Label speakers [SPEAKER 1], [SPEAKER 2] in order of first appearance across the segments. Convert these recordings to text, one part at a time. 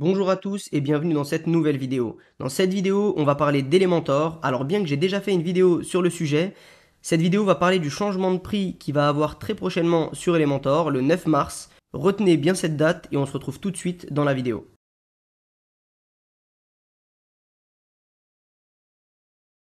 [SPEAKER 1] Bonjour à tous et bienvenue dans cette nouvelle vidéo. Dans cette vidéo, on va parler d'Elementor. Alors bien que j'ai déjà fait une vidéo sur le sujet, cette vidéo va parler du changement de prix qui va avoir très prochainement sur Elementor, le 9 mars. Retenez bien cette date et on se retrouve tout de suite dans la vidéo.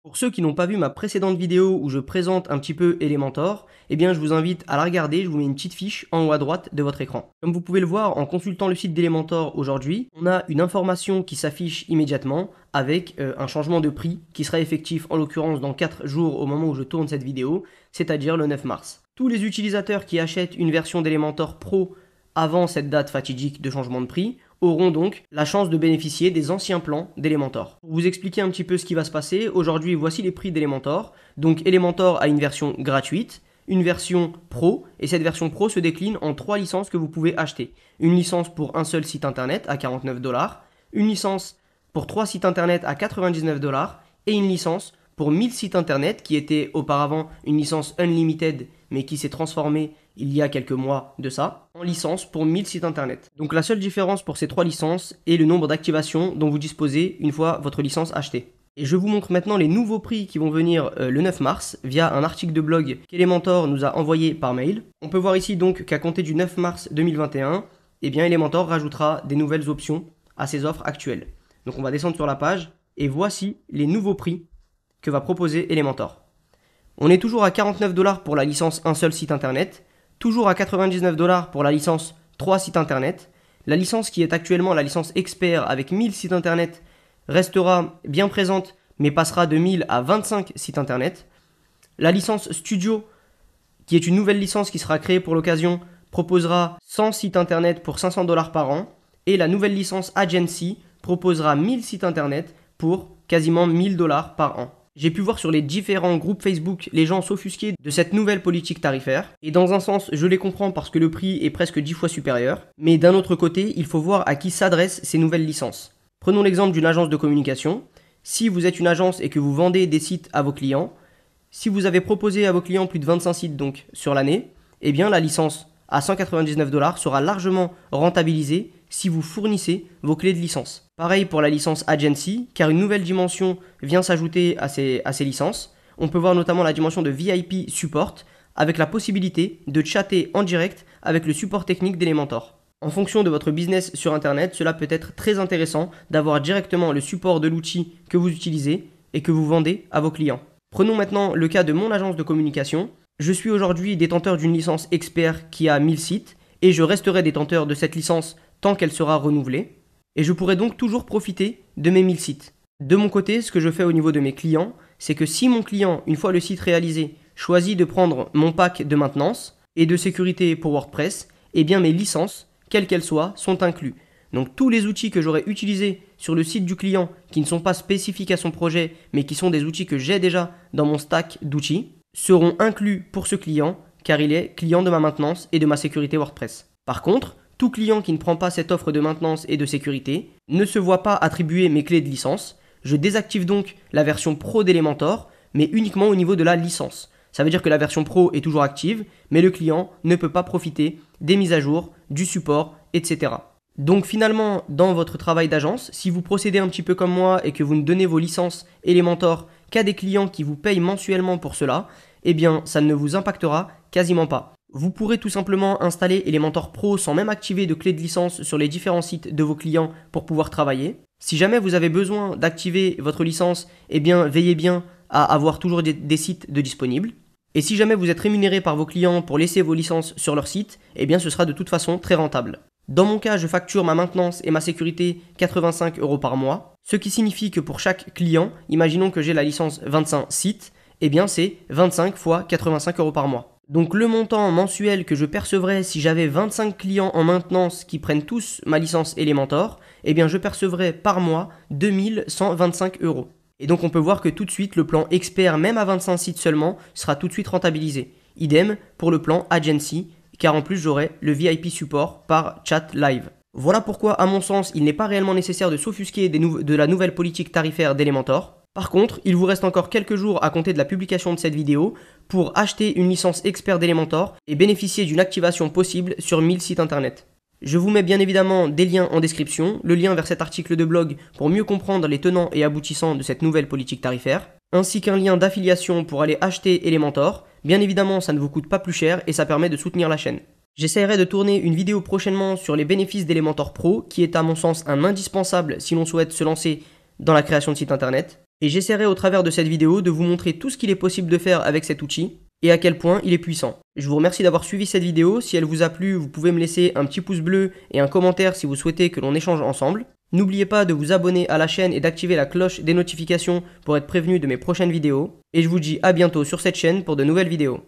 [SPEAKER 1] Pour ceux qui n'ont pas vu ma précédente vidéo où je présente un petit peu Elementor, eh bien je vous invite à la regarder, je vous mets une petite fiche en haut à droite de votre écran. Comme vous pouvez le voir en consultant le site d'Elementor aujourd'hui, on a une information qui s'affiche immédiatement avec un changement de prix qui sera effectif en l'occurrence dans 4 jours au moment où je tourne cette vidéo, c'est-à-dire le 9 mars. Tous les utilisateurs qui achètent une version d'Elementor Pro avant cette date fatidique de changement de prix auront donc la chance de bénéficier des anciens plans d'Elementor. Pour vous expliquer un petit peu ce qui va se passer, aujourd'hui voici les prix d'Elementor. Donc Elementor a une version gratuite, une version pro, et cette version pro se décline en 3 licences que vous pouvez acheter. Une licence pour un seul site internet à 49$, une licence pour 3 sites internet à 99$ et une licence pour 1000 sites internet qui était auparavant une licence unlimited mais qui s'est transformée il y a quelques mois de ça, en licence pour 1000 sites internet. Donc la seule différence pour ces 3 licences est le nombre d'activations dont vous disposez une fois votre licence achetée. Et je vous montre maintenant les nouveaux prix qui vont venir le 9 mars via un article de blog qu'Elementor nous a envoyé par mail. On peut voir ici donc qu'à compter du 9 mars 2021, eh bien Elementor rajoutera des nouvelles options à ses offres actuelles. Donc on va descendre sur la page et voici les nouveaux prix que va proposer Elementor. On est toujours à 49$ pour la licence un seul site internet, toujours à 99$ pour la licence 3 sites internet. La licence qui est actuellement la licence expert avec 1000 sites internet restera bien présente mais passera de 1000 à 25 sites internet. La licence studio qui est une nouvelle licence qui sera créée pour l'occasion proposera 100 sites internet pour 500$ par an et la nouvelle licence agency proposera 1000 sites internet pour quasiment 1000$ par an. J'ai pu voir sur les différents groupes Facebook les gens s'offusquer de cette nouvelle politique tarifaire. Et dans un sens, je les comprends parce que le prix est presque 10 fois supérieur. Mais d'un autre côté, il faut voir à qui s'adressent ces nouvelles licences. Prenons l'exemple d'une agence de communication. Si vous êtes une agence et que vous vendez des sites à vos clients, si vous avez proposé à vos clients plus de 25 sites donc sur l'année, eh bien la licence à 199$ sera largement rentabilisée si vous fournissez vos clés de licence. Pareil pour la licence Agency, car une nouvelle dimension vient s'ajouter à ces licences. On peut voir notamment la dimension de VIP Support, avec la possibilité de chatter en direct avec le support technique d'Elementor. En fonction de votre business sur Internet, cela peut être très intéressant d'avoir directement le support de l'outil que vous utilisez et que vous vendez à vos clients. Prenons maintenant le cas de mon agence de communication. Je suis aujourd'hui détenteur d'une licence expert qui a 1000 sites et je resterai détenteur de cette licence tant qu'elle sera renouvelée. Et je pourrai donc toujours profiter de mes 1000 sites. De mon côté, ce que je fais au niveau de mes clients, c'est que si mon client, une fois le site réalisé, choisit de prendre mon pack de maintenance et de sécurité pour WordPress, eh bien mes licences, quelles qu'elles soient, sont inclus. Donc tous les outils que j'aurai utilisés sur le site du client qui ne sont pas spécifiques à son projet, mais qui sont des outils que j'ai déjà dans mon stack d'outils, seront inclus pour ce client car il est client de ma maintenance et de ma sécurité WordPress. Par contre, tout client qui ne prend pas cette offre de maintenance et de sécurité ne se voit pas attribuer mes clés de licence. Je désactive donc la version pro d'Elementor, mais uniquement au niveau de la licence. Ça veut dire que la version pro est toujours active, mais le client ne peut pas profiter des mises à jour, du support, etc. Donc finalement, dans votre travail d'agence, si vous procédez un petit peu comme moi et que vous ne donnez vos licences Elementor qu'à des clients qui vous payent mensuellement pour cela, eh bien ça ne vous impactera quasiment pas. Vous pourrez tout simplement installer Elementor Pro sans même activer de clé de licence sur les différents sites de vos clients pour pouvoir travailler. Si jamais vous avez besoin d'activer votre licence, eh bien veillez bien à avoir toujours des sites de disponibles. Et si jamais vous êtes rémunéré par vos clients pour laisser vos licences sur leur site, eh bien ce sera de toute façon très rentable. Dans mon cas, je facture ma maintenance et ma sécurité 85€ par mois, ce qui signifie que pour chaque client, imaginons que j'ai la licence 25 sites, eh bien c'est 25 fois 85€ par mois. Donc le montant mensuel que je percevrais si j'avais 25 clients en maintenance qui prennent tous ma licence Elementor, eh bien je percevrais par mois 2125€. Et donc on peut voir que tout de suite le plan expert, même à 25 sites seulement, sera tout de suite rentabilisé. Idem pour le plan Agency, car en plus j'aurai le VIP support par chat live. Voilà pourquoi à mon sens il n'est pas réellement nécessaire de s'offusquer de la nouvelle politique tarifaire d'Elementor. Par contre, il vous reste encore quelques jours à compter de la publication de cette vidéo pour acheter une licence expert d'Elementor et bénéficier d'une activation possible sur 1000 sites internet. Je vous mets bien évidemment des liens en description, le lien vers cet article de blog pour mieux comprendre les tenants et aboutissants de cette nouvelle politique tarifaire, ainsi qu'un lien d'affiliation pour aller acheter Elementor. Bien évidemment, ça ne vous coûte pas plus cher et ça permet de soutenir la chaîne. J'essaierai de tourner une vidéo prochainement sur les bénéfices d'Elementor Pro, qui est à mon sens un indispensable si l'on souhaite se lancer dans la création de site internet. Et j'essaierai au travers de cette vidéo de vous montrer tout ce qu'il est possible de faire avec cet outil et à quel point il est puissant. Je vous remercie d'avoir suivi cette vidéo. Si elle vous a plu, vous pouvez me laisser un petit pouce bleu et un commentaire si vous souhaitez que l'on échange ensemble. N'oubliez pas de vous abonner à la chaîne et d'activer la cloche des notifications pour être prévenu de mes prochaines vidéos. Et je vous dis à bientôt sur cette chaîne pour de nouvelles vidéos.